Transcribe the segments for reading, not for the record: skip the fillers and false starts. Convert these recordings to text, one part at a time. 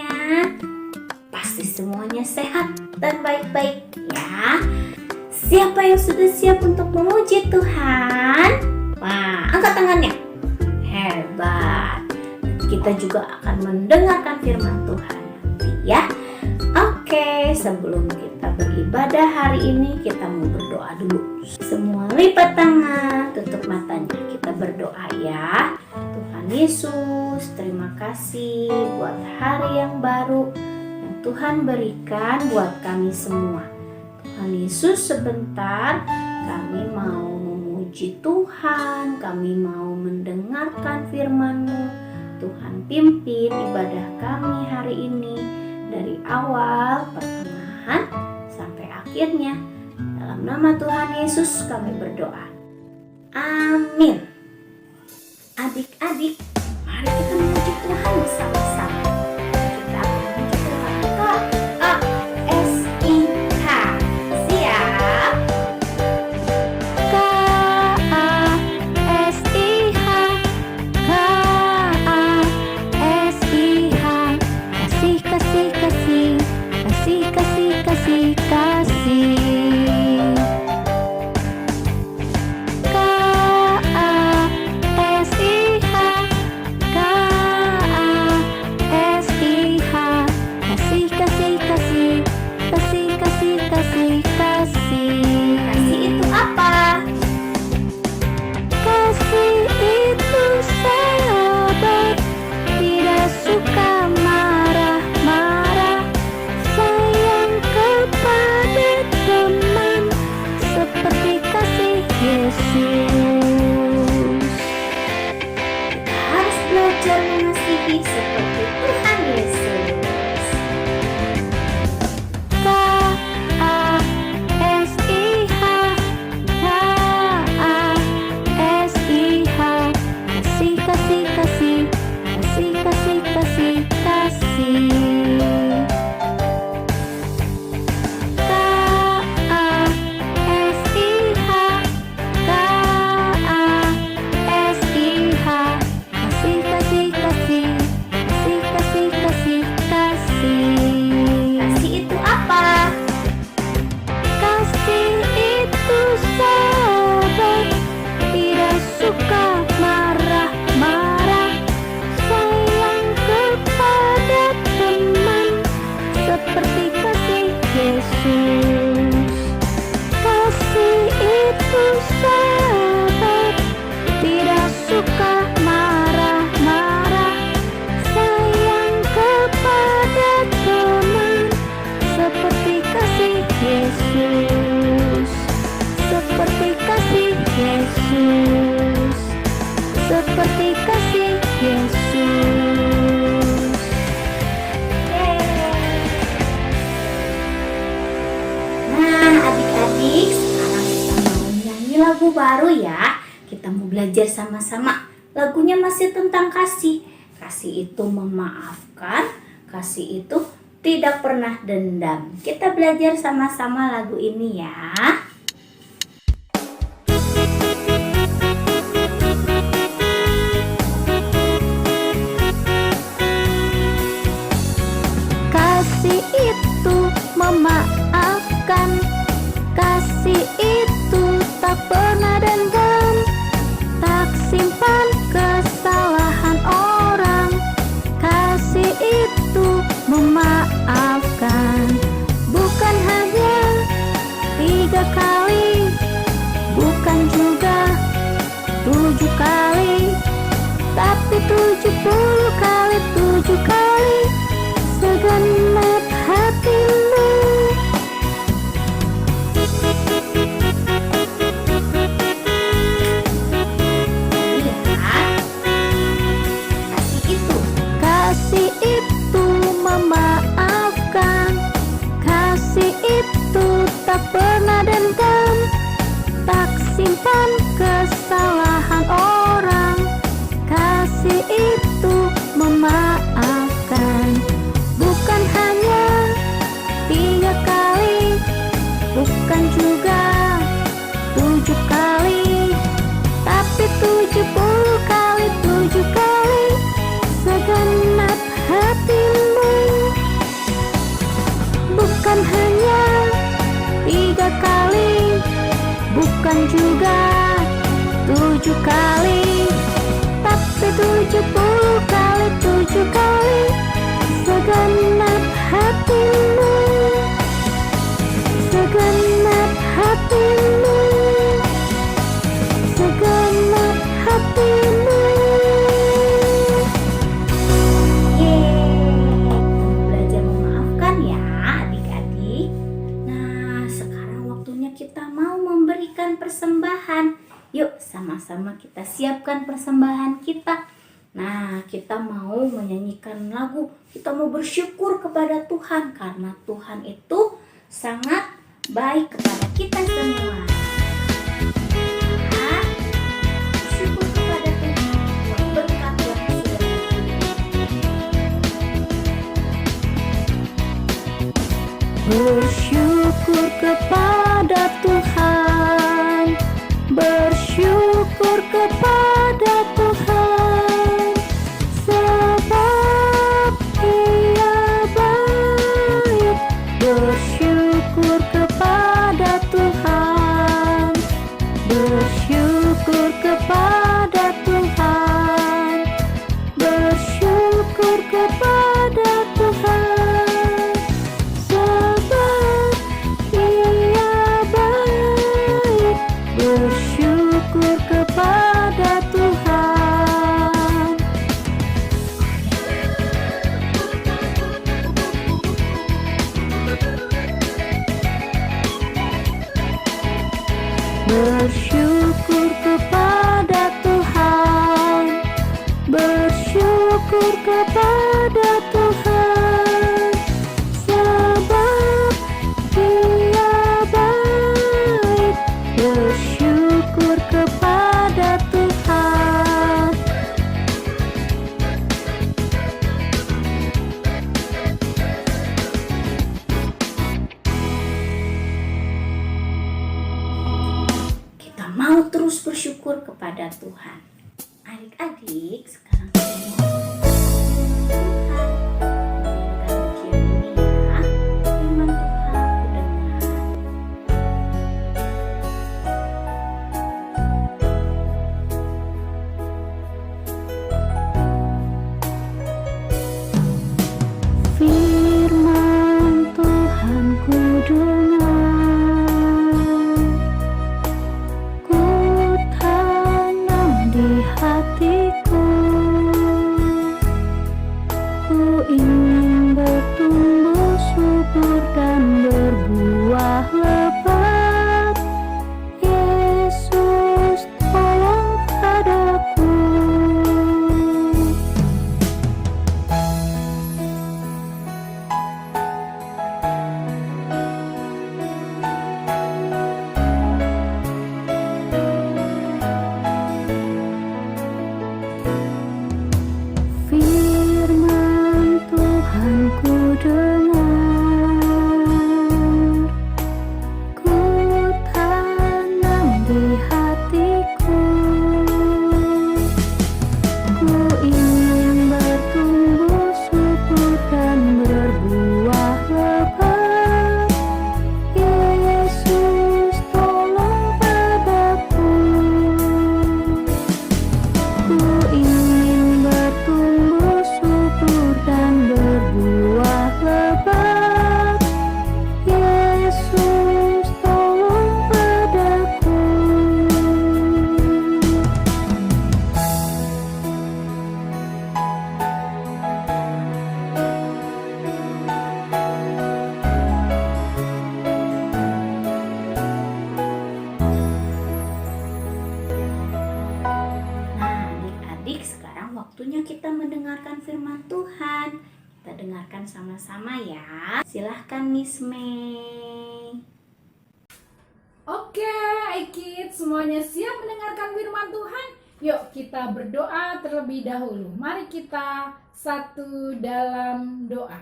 semuanya? Pasti semuanya sehat dan baik-baik ya. Siapa yang sudah siap untuk memuji Tuhan? Wah, angkat tangannya. Hebat. Kita juga akan mendengarkan firman Tuhan nanti ya. Oke, sebelum kita beribadah hari ini, kita mau berdoa dulu. Semua lipat tangan, tutup matanya. Kita berdoa ya. Tuhan Yesus, terima kasih buat hari yang baru yang Tuhan berikan buat kami semua. Tuhan Yesus, sebentar kami mau memuji Tuhan, kami mau mendengarkan firman-Mu. Tuhan pimpin ibadah kami hari ini dari awal, pertengahan, sampai akhirnya. Dalam nama Tuhan Yesus kami berdoa. Amin. Adik-adik, mari kita memuji Tuhan bersama-sama. Kita akan memuji Tuhan K-A-S-I-H. Siap? K-A-S-I-H, K-A-S-I-H. Kasih, kasih, kasih, kasih, kasih, kasih, kasih. K-A-S-I-H, K-A-S-I-H. Kasih, kasih, kasih, kasih, kasih, kasih, kasih. Kasih itu apa? Kasih itu sahabat, tidak suka marah-marah, sayang kepada teman, seperti kasih Yesus. Kita harus belajar mengasihi seperti Tuhan Yesus. K-A-S-I-H, K-A-S-I-H. Kasih, kasih, kasih, kasih, kasih, kasih, kasih. K-A-S-I-H, K-A-S-I-H. Kasih, kasih, kasih, kasih, kasih, kasih, kasih. Kasih itu apa? Kasih itu sahabat, tidak suka marah-marah, sayang kepada teman, seperti kasih Yesus. Kasih itu sahabat, tidak suka marah-marah, sayang kepada teman, seperti kasih Yesus. Seperti kasih Yesus. Seperti kasih Yesus. Nah, adik-adik, sekarang kita mau nyanyi lagu baru ya. Kita mau belajar sama-sama. Lagunya masih tentang kasih. Kasih itu memaafkan, kasih itu tidak pernah dendam. Kita belajar sama-sama lagu ini ya. Kasih itu memaafkan, kasih itu tak pernah dendam, tak simpan kesalahan orang. Kasih itu memaafkan, bukan hanya 3 kali bukan juga 7 kali, tapi 70 kali 7 kali segenap hatimu, segenap hatimu, segenap hatimu. Yeay, belajar memaafkan ya adik-adik. Nah, sekarang waktunya kita mau memberikan persembahan. Yuk sama-sama kita siapkan persembahan kita. Nah, kita mau menyanyikan lagu. Kita mau bersyukur kepada Tuhan karena Tuhan itu sangat baik kepada kita semua. Nah, bersyukur kepada Tuhan buat berkat yang sudah Bersyukur kepada Tuhan, bersyukur kepada Tuhan, sebab Ia baik. Bersyukur kepada Tuhan, bersyukur kepada Tuhan, bersyukur kepada Tuhan, sebab Ia baik. Bersyukur kepada Tuhan. Bersyukur kepada Tuhan, bersyukur kepada Tuhan, sebab Ia baik. Bersyukur kepada Tuhan. Kita mau terus bersyukur kepada Tuhan. Adik-adik, sekarang kita mau Tuhan. Mendengarkan ujian ini ya. Firman Tuhan kudengar. Firman Tuhan ku dengar, ku tanam di hatiku, ku ingin bertumbuh subur dan berbuah lebat. Yesus tolong padaku. Firman Tuhan ku dengar, ku tanam di hatiku, ku ingin bertumbuh subur dan berbuah lebat. Yesus tolong padaku. Ku ingin bertumbuh subur dan berbuah lebat. Yesus tolong padaku. Nah, adik-adik, sekarang waktunya kita mendengarkan firman Tuhan. Kita dengarkan sama-sama ya. Silahkan Miss May. Oke, Kids, semuanya siap mendengarkan firman Tuhan? Yuk kita berdoa terlebih dahulu. Mari kita satu dalam doa.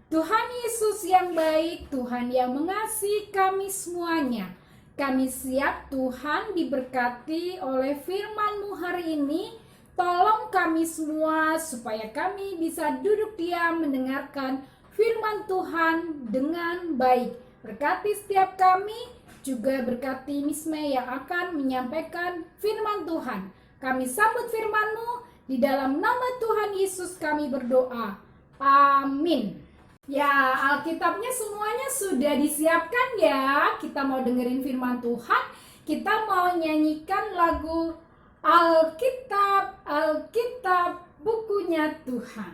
Tuhan Yesus yang baik, Tuhan yang mengasihi kami semuanya. Kami siap Tuhan diberkati oleh firman-Mu hari ini. Tolong kami semua supaya kami bisa duduk diam mendengarkan firman Tuhan dengan baik. Berkati setiap kami, juga berkati Miss May yang akan menyampaikan firman Tuhan. Kami sambut firman-Mu, di dalam nama Tuhan Yesus kami berdoa. Amin. Ya, Alkitabnya semuanya sudah disiapkan ya. Kita mau dengerin firman Tuhan. Kita mau nyanyikan lagu Alkitab, Alkitab, bukunya Tuhan.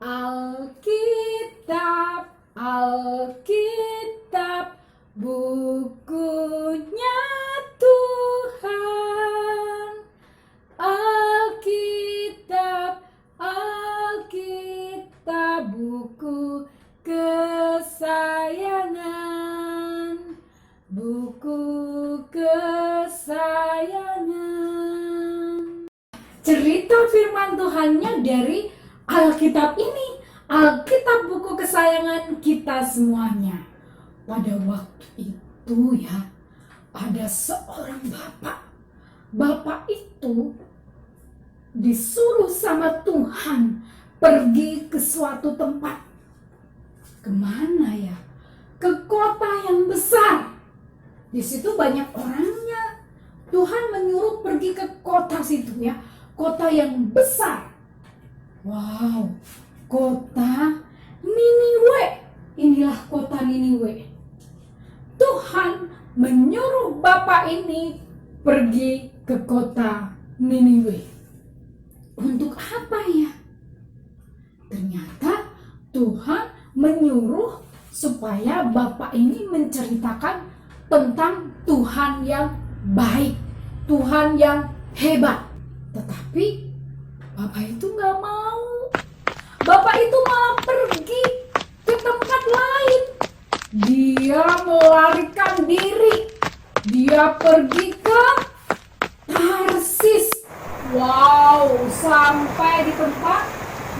Alkitab, Alkitab, bukunya Tuhan. Alkitab, Alkitab, buku kesayangan, buku kesayangan. Cerita firman Tuhannya dari Alkitab ini, Alkitab buku kesayangan kita semuanya. Pada waktu itu ya, ada seorang bapak. Bapak itu disuruh sama Tuhan pergi ke suatu tempat. Kemana ya? Ke kota yang besar. Di situ banyak orangnya. Tuhan menyuruh pergi ke kota situ ya. Kota yang besar. Wow, kota Niniwe. Inilah kota Niniwe. Tuhan menyuruh bapak ini pergi ke kota Niniwe. Untuk apa ya? Ternyata Tuhan menyuruh supaya bapak ini menceritakan tentang Tuhan yang baik, Tuhan yang hebat. Tetapi bapak itu gak mau. Bapak itu malah pergi ke tempat lain. Dia melarikan diri. Dia pergi ke Tarsis. Wow, sampai di tempat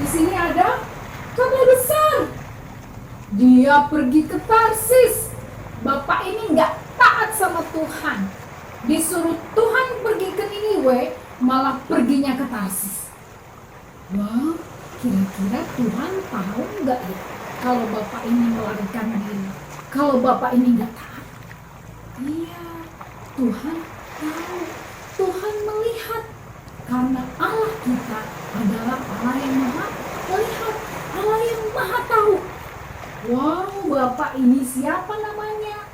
di sini ada kapal besar. Dia pergi ke Tarsis. Bapak ini nggak taat sama Tuhan. Disuruh Tuhan pergi ke Niniwe, malah perginya ke Tarsis. Wow, kira-kira Tuhan tahu nggak ya kalau bapak ini melarikan diri? Kalau bapak ini nggak taat? Iya, Tuhan tahu. Tuhan melihat. Karena Allah kita adalah Allah yang maha melihat, Allah yang maha tahu. Wow, bapak ini siapa namanya?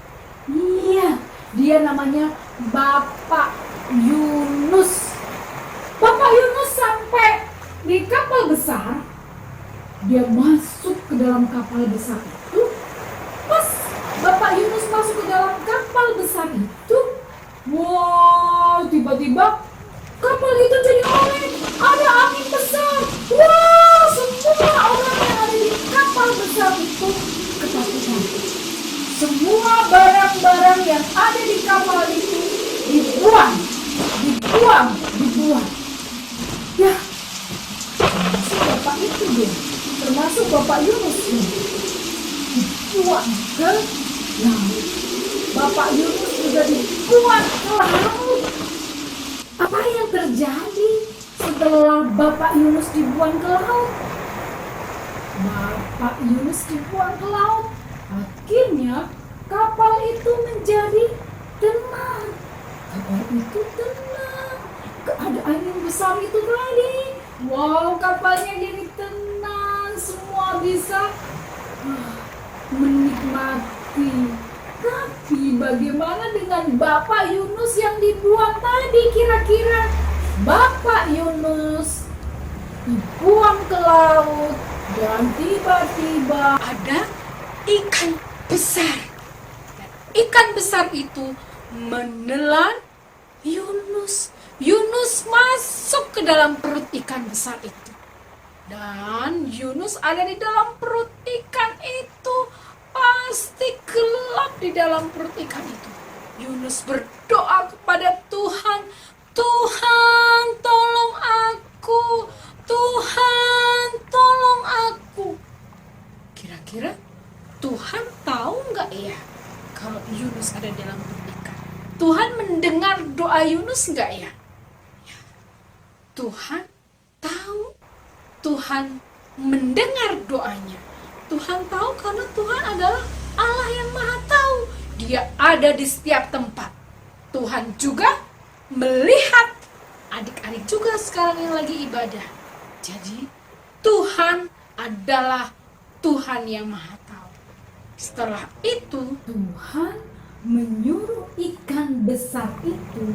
Iya, dia namanya Bapak Yunus. Bapak Yunus sampai di kapal besar. Dia masuk ke dalam kapal besar itu. Pas Bapak Yunus masuk ke dalam kapal besar itu, wow, tiba-tiba kapal itu jadi oleng, ada angin besar. Wah, semua orang yang ada di kapal besar itu ketakutan. Semua barang-barang yang ada di kapal itu dibuang. Ya, si bapak itu dia, termasuk Bapak Yunus ini, dibuang ke laut. Bapak Yunus juga dibuang ke laut. Apa yang terjadi setelah Bapak Yunus dibuang ke laut? Bapak Yunus dibuang ke laut. Akhirnya kapal itu menjadi tenang. Kapal itu tenang. Ada angin besar itu tadi. Wow, kapalnya jadi tenang. Semua bisa menikmati. Tapi bagaimana dengan Bapak Yunus yang dibuang tadi kira-kira? Bapak Yunus dibuang ke laut dan tiba-tiba ada ikan besar. Dan ikan besar itu menelan Yunus. Yunus masuk ke dalam perut ikan besar itu. Dan Yunus ada di dalam perut ikan itu. Pasti gelap di dalam perut ikan itu. Yunus berdoa kepada Tuhan, Tuhan tolong aku, Tuhan tolong aku. Kira-kira Tuhan tahu nggak ya kalau Yunus ada dalam perut ikan? Tuhan mendengar doa Yunus nggak ya? Tuhan tahu, Tuhan mendengar doanya. Tuhan tahu karena Tuhan adalah Allah yang maha tahu. Dia ada di setiap tempat. Tuhan juga melihat adik-adik juga sekarang yang lagi ibadah. Jadi Tuhan adalah Tuhan yang Maha Tahu. Setelah itu Tuhan menyuruh ikan besar itu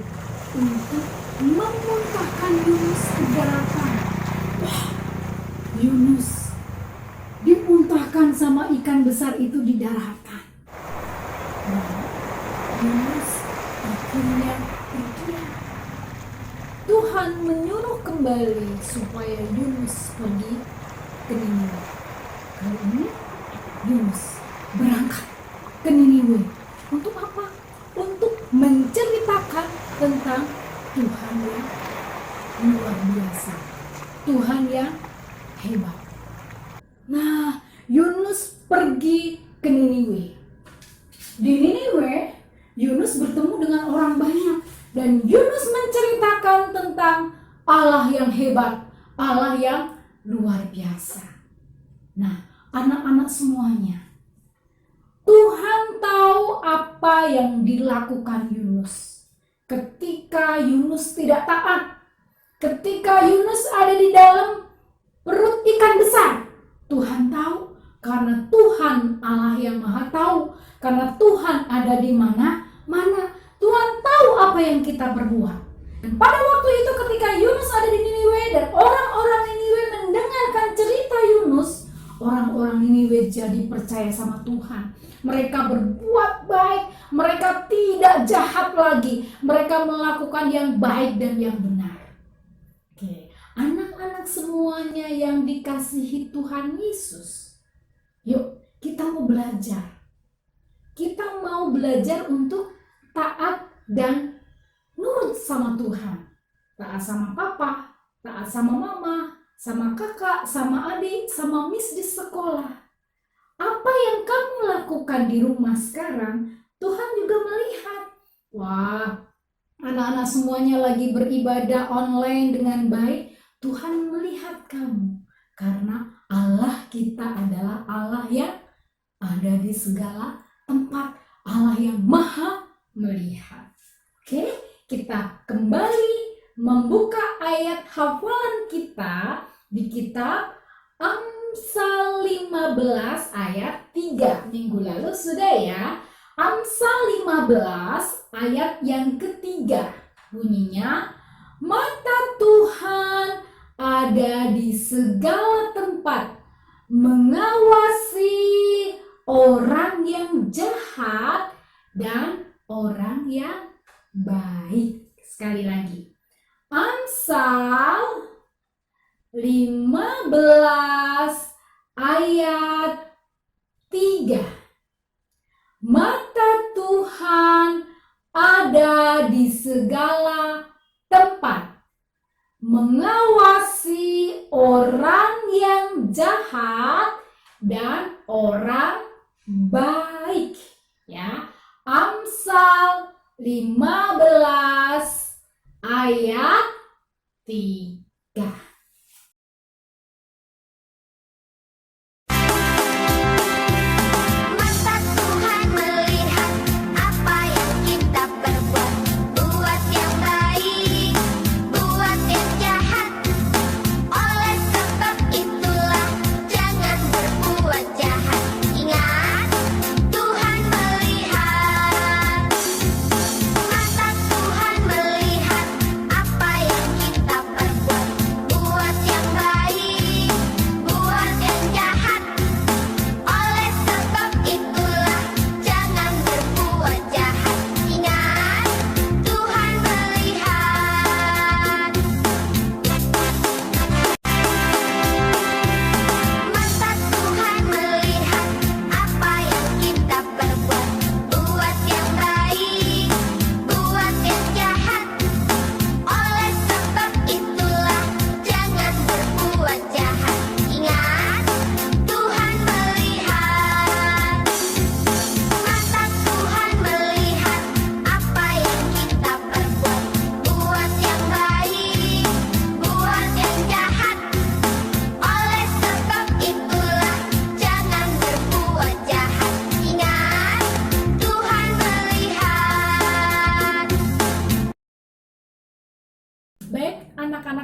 untuk memuntahkan Yunus ke daratan. Wah, Yunus dimuntahkan sama ikan besar itu di daratan. Nah, Yunus akhirnya terdiam. Tuhan menyuruh kembali supaya Yunus pergi ke Niniwe. Kali ini Yunus berangkat ke Niniwe. Untuk apa? Untuk menceritakan tentang Tuhan yang luar biasa, Tuhan yang hebat. Nah, Yunus pergi ke Niniwe. Di Niniwe, Yunus bertemu dengan orang banyak dan Yunus menceritakan tentang Allah yang hebat, Allah yang luar biasa. Nah, anak-anak semuanya, Tuhan tahu apa yang dilakukan Yunus. Ketika Yunus tidak taat, ketika Yunus ada di dalam perut ikan besar, Tuhan tahu karena Tuhan Allah yang Maha Tahu, karena Tuhan ada di mana-mana. Tuhan tahu apa yang kita berbuat. Dan pada waktu itu ketika Yunus ada di Niniwe dan orang-orang Niniwe mendengarkan cerita Yunus, orang-orang Niniwe jadi percaya sama Tuhan. Mereka berbuat baik, mereka tidak jahat lagi, mereka melakukan yang baik dan yang benar. Oke, anak-anak semuanya yang dikasihi Tuhan Yesus, yuk kita mau belajar. Kita mau belajar untuk taat dan nurut sama Tuhan. Taat sama papa, taat sama mama, sama kakak, sama adik, sama miss di sekolah. Apa yang kamu lakukan di rumah sekarang, Tuhan juga melihat. Wah, anak-anak semuanya lagi beribadah online dengan baik. Tuhan melihat kamu. Karena Allah kita adalah Allah yang ada di segala tempat. Allah yang maha melihat. Oke, kita kembali membuka ayat hafalan kita di kitab Amsal 15 ayat 3. Minggu lalu sudah ya. Amsal 15 ayat yang ketiga. Bunyinya, mata Tuhan ada di segala tempat, mengawasi orang yang jahat dan orang yang baik. Sekali lagi. Amsal 15 ayat 3. Mata Tuhan ada di segala tempat, mengawasi orang yang jahat dan orang baik. Ya, Amsal 15 ayat 3. Mata Tuhan melihat apa yang kita perbuat, buat yang baik, buat yang jahat. Oleh sebab itulah jangan berbuat jahat. Ingat, Tuhan melihat. Mata Tuhan melihat apa yang kita perbuat.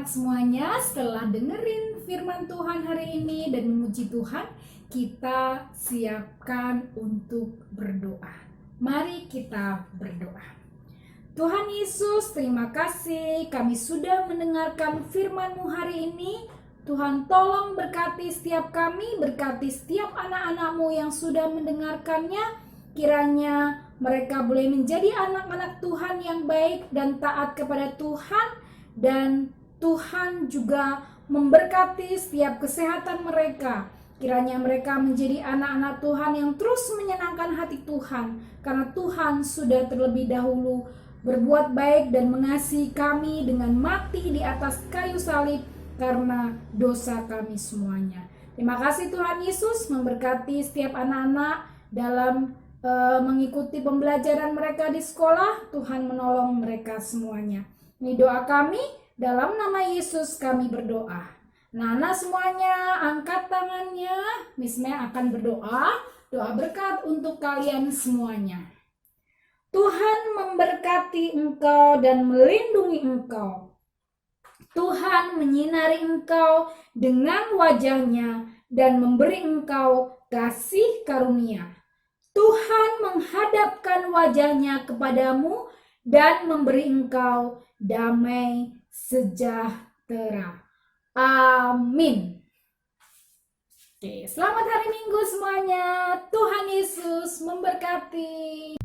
semangat semuanya setelah dengerin firman Tuhan hari ini dan memuji Tuhan. Kita siapkan untuk berdoa. Mari kita berdoa. Tuhan Yesus, terima kasih kami sudah mendengarkan firman-Mu hari ini. Tuhan tolong berkati setiap kami, berkati setiap anak-anak-Mu yang sudah mendengarkannya. Kiranya mereka boleh menjadi anak-anak Tuhan yang baik dan taat kepada Tuhan. Dan Tuhan juga memberkati setiap kesehatan mereka. Kiranya mereka menjadi anak-anak Tuhan yang terus menyenangkan hati Tuhan. Karena Tuhan sudah terlebih dahulu berbuat baik dan mengasihi kami dengan mati di atas kayu salib karena dosa kami semuanya. Terima kasih Tuhan Yesus memberkati setiap anak-anak dalam mengikuti pembelajaran mereka di sekolah. Tuhan menolong mereka semuanya. Ini doa kami, dalam nama Yesus kami berdoa. Nah, semuanya angkat tangannya. Miss Mei akan berdoa, doa berkat untuk kalian semuanya. Tuhan memberkati engkau dan melindungi engkau. Tuhan menyinari engkau dengan wajahnya dan memberi engkau kasih karunia. Tuhan menghadapkan wajahnya kepadamu dan memberi engkau damai sejahtera. Amin. Oke, selamat hari Minggu semuanya. Tuhan Yesus memberkati.